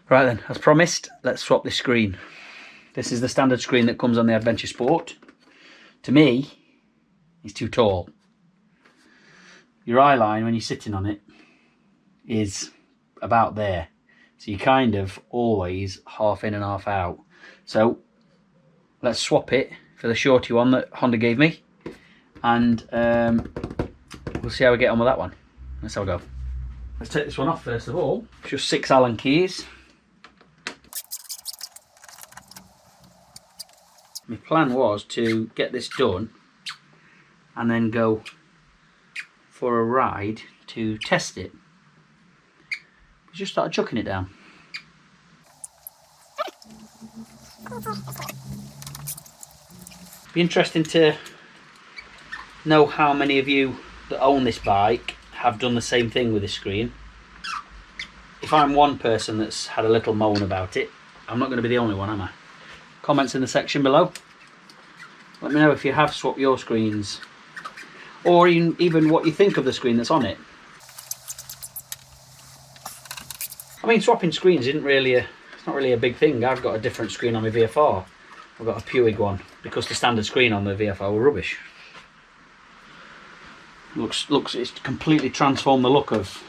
Right then, as promised, let's swap this screen. This is the standard screen that comes on the Adventure Sport. To me, it's too tall. Your eye line when you're sitting on it is about there. So you're kind of always half in and half out. So let's swap it for the shorty one that Honda gave me. And we'll see how we get on with that one. Let's have a go. Let's take this one off first of all. It's just 6 Allen keys. My plan was to get this done and then go for a ride to test it. I just started chucking it down. Be interesting to know how many of you that own this bike have done the same thing with this screen. If I'm one person that's had a little moan about it, I'm not going to be the only one, am I? Comments in the section below. Let me know if you have swapped your screens, or even what you think of the screen that's on it. I mean, swapping screens isn't really it's not really a big thing. I've got a different screen on my VFR. I've got a Puig one because the standard screen on the VFR were rubbish. It's completely transformed the look of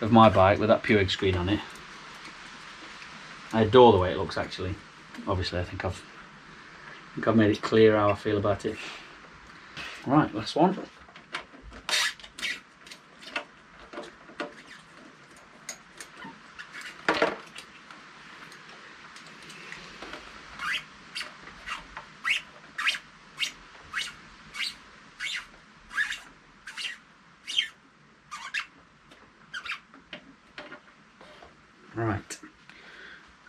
my bike with that Puig screen on it. I adore the way it looks actually. Obviously I think I've made it clear how I feel about it. Right, last one. Right,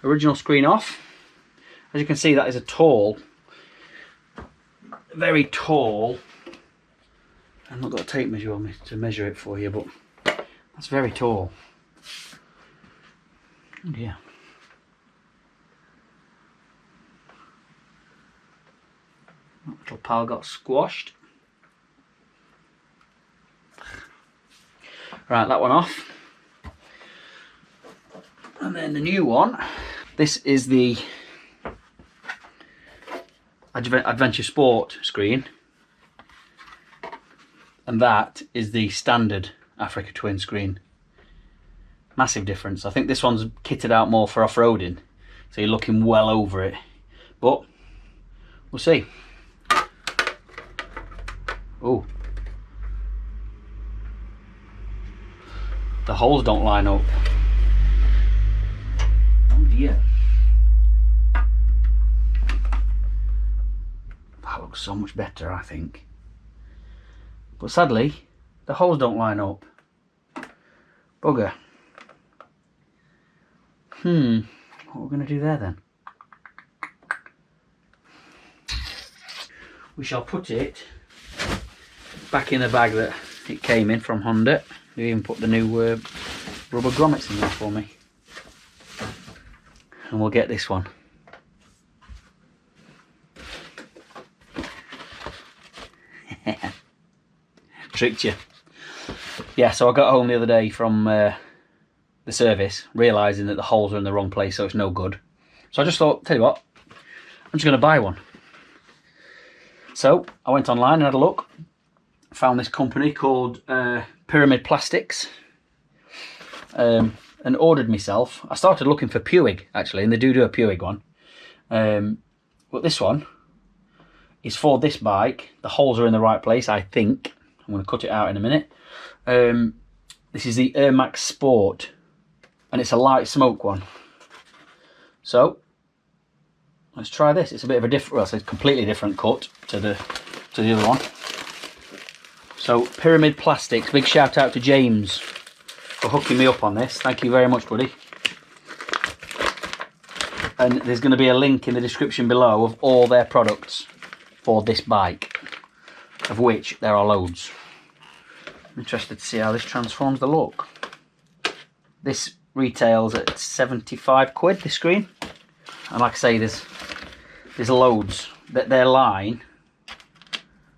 original screen off. As you can see, that is a tall, very tall. I've not got a tape measure on me to measure it for you, but that's very tall. Oh dear. That little pal got squashed. Right, that one off. And then the new one. This is the Adventure Sport screen, and that is the standard Africa Twin screen. Massive difference. I think this one's kitted out more for off-roading, so you're looking well over it, but we'll see. Oh, the holes don't line up. Oh dear. That looks so much better, I think. But sadly, the holes don't line up. Bugger. What are we going to do there then? We shall put it back in the bag that it came in from Honda. They even put the new rubber grommets in there for me. And we'll get this one. Tricked you. Yeah, so I got home the other day from the service, realising that the holes are in the wrong place, so it's no good. So I just thought, tell you what, I'm just going to buy one. So I went online and had a look. Found this company called Pyramid Plastics, and ordered myself. I started looking for Puig actually, and they do a Puig one. But this one is for this bike. The holes are in the right place, I think. I'm going to cut it out in a minute. This is the Ermax Sport, and it's a light smoke one. So let's try this. It's a bit of a different, well, it's a completely different cut to the other one. So Pyramid Plastics, big shout out to James for hooking me up on this. Thank you very much, buddy. And there's going to be a link in the description below of all their products for this bike, of which there are loads. I'm interested to see how this transforms the look. This retails at 75 quid, this screen. And like I say, there's loads. Their line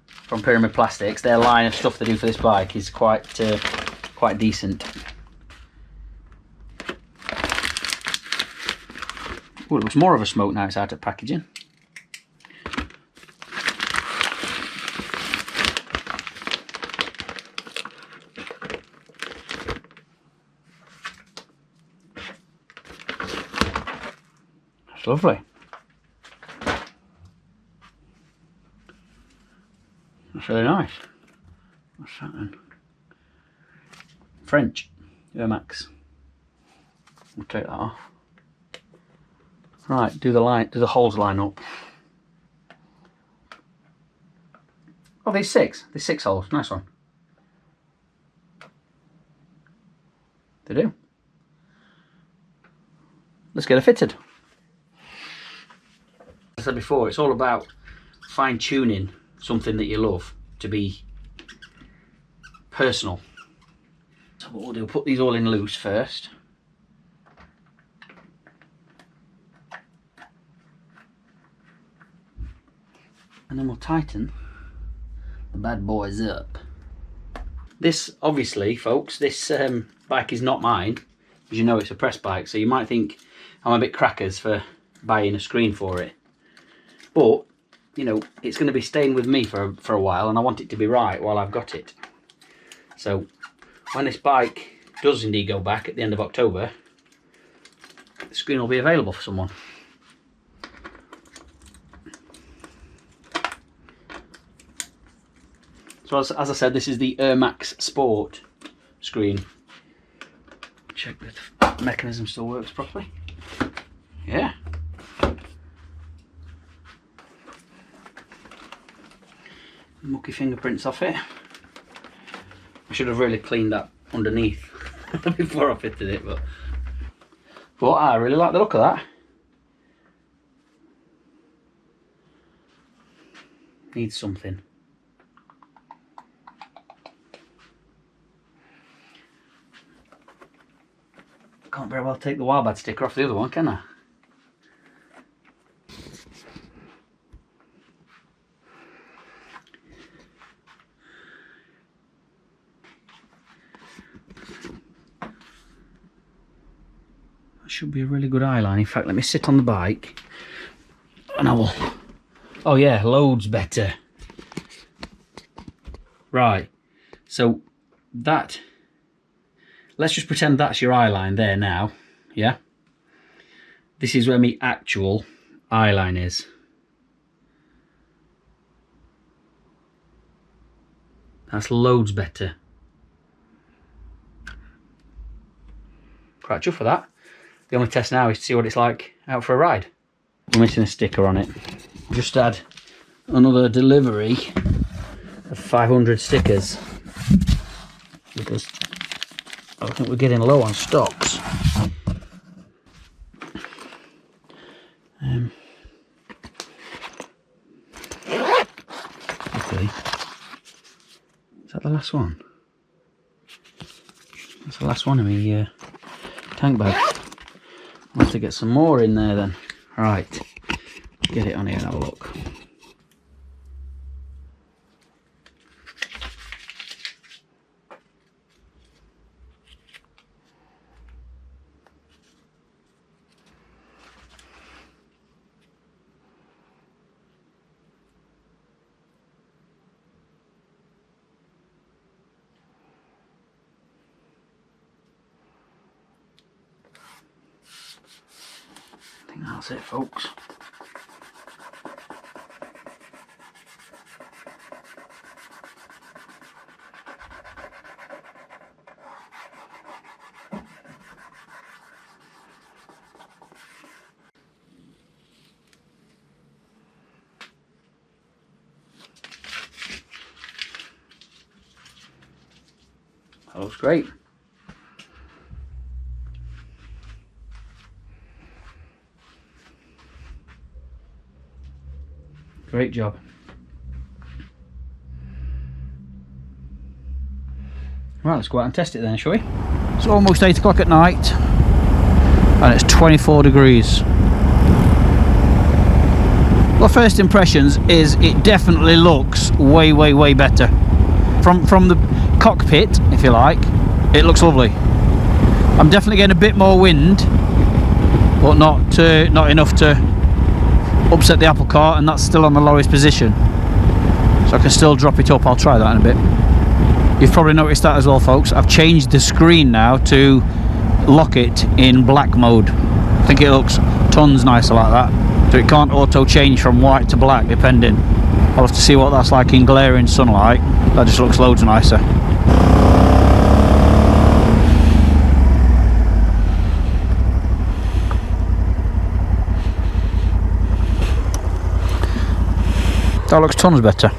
from Pyramid Plastics, their line of stuff they do for this bike is quite decent. Oh, it looks more of a smoke now it's out of packaging. That's lovely. That's really nice. What's that then? French. Ermax. We'll take that off. Right, do the holes line up. Oh, there's 6. There's 6 holes. Nice one. They do. Let's get it fitted. As I said before, it's all about fine-tuning something that you love to be personal. So what we'll do, put these all in loose first. And then we'll tighten the bad boys up. This, obviously, folks, this bike is not mine, as you know it's a press bike, so you might think I'm a bit crackers for buying a screen for it. But, you know, it's going to be staying with me for a while, and I want it to be right while I've got it. So, when this bike does indeed go back at the end of October, the screen will be available for someone. So as I said, this is the Ermax Sport screen. Check that the mechanism still works properly. Yeah. Mucky fingerprints off it. I should have really cleaned that underneath before I fitted it, but I really like the look of that. Needs something. Can't very well take the Wildbad sticker off the other one, can I? That should be a really good eye line. In fact, let me sit on the bike and I will... Oh yeah, loads better. Right, so that... Let's just pretend that's your eye line there now, yeah? This is where my actual eye line is. That's loads better. Quite chuffed for that. The only test now is to see what it's like out for a ride. I'm missing a sticker on it. Just had another delivery of 500 stickers because I think we're getting low on stocks. Okay. Is that the last one? That's the last one of me tank bag. I'll have to get some more in there then. Right, get it on here and have a look. I think that's it, folks. That looks great. Great job. Right, let's go out and test it then, shall we? It's almost 8 o'clock at night and it's 24 degrees. Well, first impressions is it definitely looks way better. From the cockpit, if you like, it looks lovely. I'm definitely getting a bit more wind but not enough to upset the apple cart, and that's still on the lowest position, so I can still drop it up. I'll try that in a bit. You've probably noticed that as well, folks. I've changed the screen now to lock it in black mode. I think it looks tons nicer like that, so it can't auto change from white to black depending. I'll have to see what that's like in glaring sunlight. That just looks loads nicer. That looks tons better.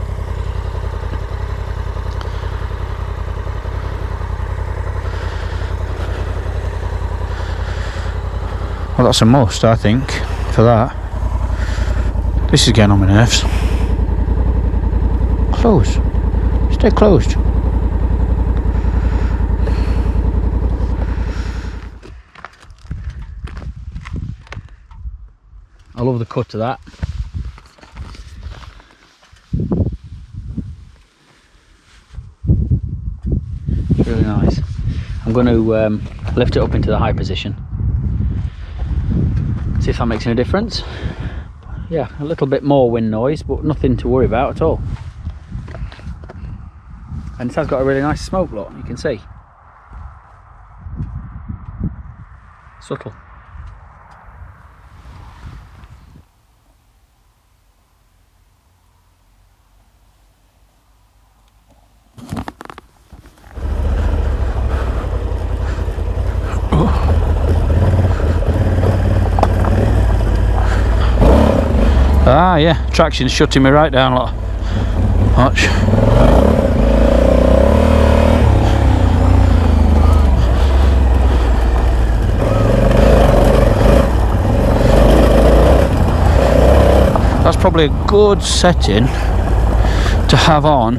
Well, that's a must, I think, for that. This is getting on my nerves. Close. Stay closed. I love the cut of that. It's really nice. I'm going to lift it up into the high position. See if that makes any difference. Yeah, a little bit more wind noise, but nothing to worry about at all. And it has got a really nice smoke, look, you can see. Subtle. Ah, yeah, traction's shutting me right down, look. Watch. That's probably a good setting to have on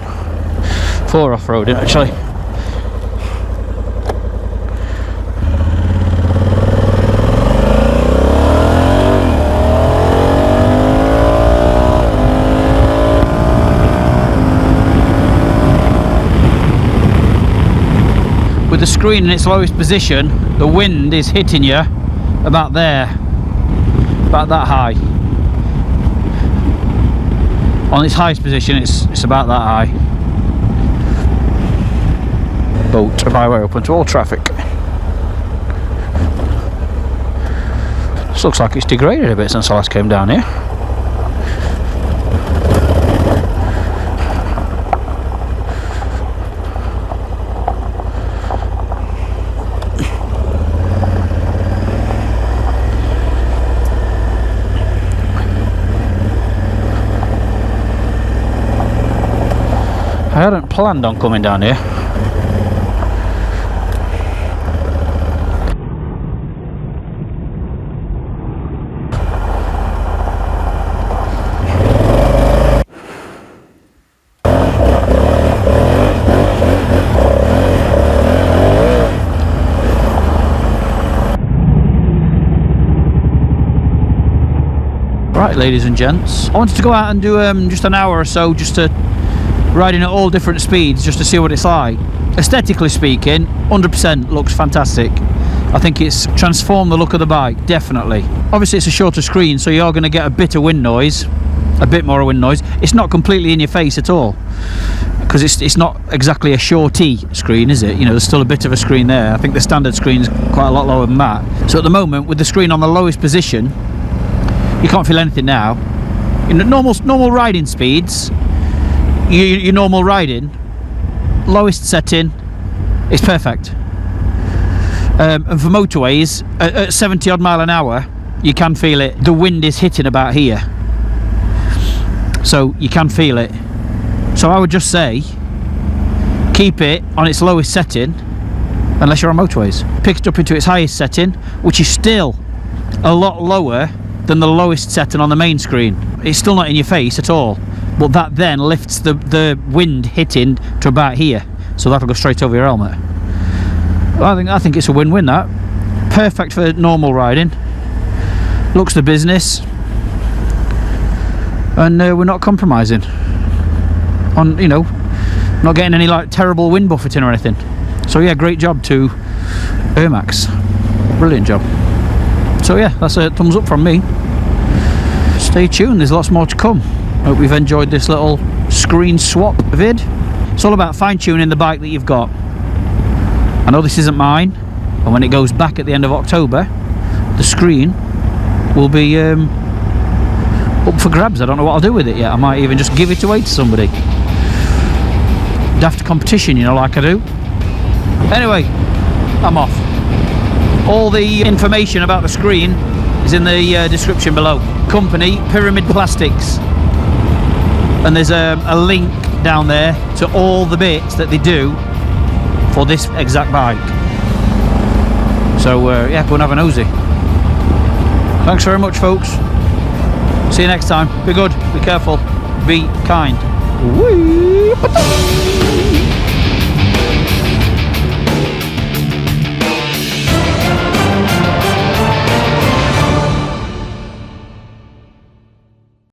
for off-roading, actually. With the screen in its lowest position, the wind is hitting you about there, about that high. On its highest position, it's about that high. Boat of highway open to all traffic. This looks like it's degraded a bit since I last came down here. I hadn't planned on coming down here. Right, ladies and gents, I wanted to go out and do just an hour or so just to riding at all different speeds just to see what it's like. Aesthetically speaking, 100% looks fantastic. I think it's transformed the look of the bike, definitely. Obviously it's a shorter screen, so you're going to get a bit of wind noise, a bit more wind noise. It's not completely in your face at all, because it's not exactly a shorty screen, is it? You know, there's still a bit of a screen there. I think the standard screen's quite a lot lower than that. So at the moment, with the screen on the lowest position, you can't feel anything now. In normal riding speeds, your normal riding, lowest setting is perfect. And for motorways, at 70 odd mile an hour, you can feel it. The wind is hitting about here, so you can feel it. So I would just say, keep it on its lowest setting, unless you're on motorways. Pick it up into its highest setting, which is still a lot lower than the lowest setting on the main screen. It's still not in your face at all, but that then lifts the wind hitting to about here, so that'll go straight over your helmet. I think it's a win-win. That perfect for normal riding, looks the business, and we're not compromising on, you know, not getting any like terrible wind buffeting or anything. So yeah, great job to Ermax, brilliant job. So yeah, that's a thumbs up from me. Stay tuned, there's lots more to come. Hope you've enjoyed this little screen swap vid. It's all about fine-tuning the bike that you've got. I know this isn't mine, and when it goes back at the end of October, the screen will be up for grabs. I don't know what I'll do with it yet. I might even just give it away to somebody. Daft competition, you know, like I do. Anyway, I'm off. All the information about the screen is in the description below. Company, Pyramid Plastics. And there's a link down there to all the bits that they do for this exact bike. So yeah, go and have a nosy. Thanks very much, folks. See you next time. Be good, be careful, be kind. Whee!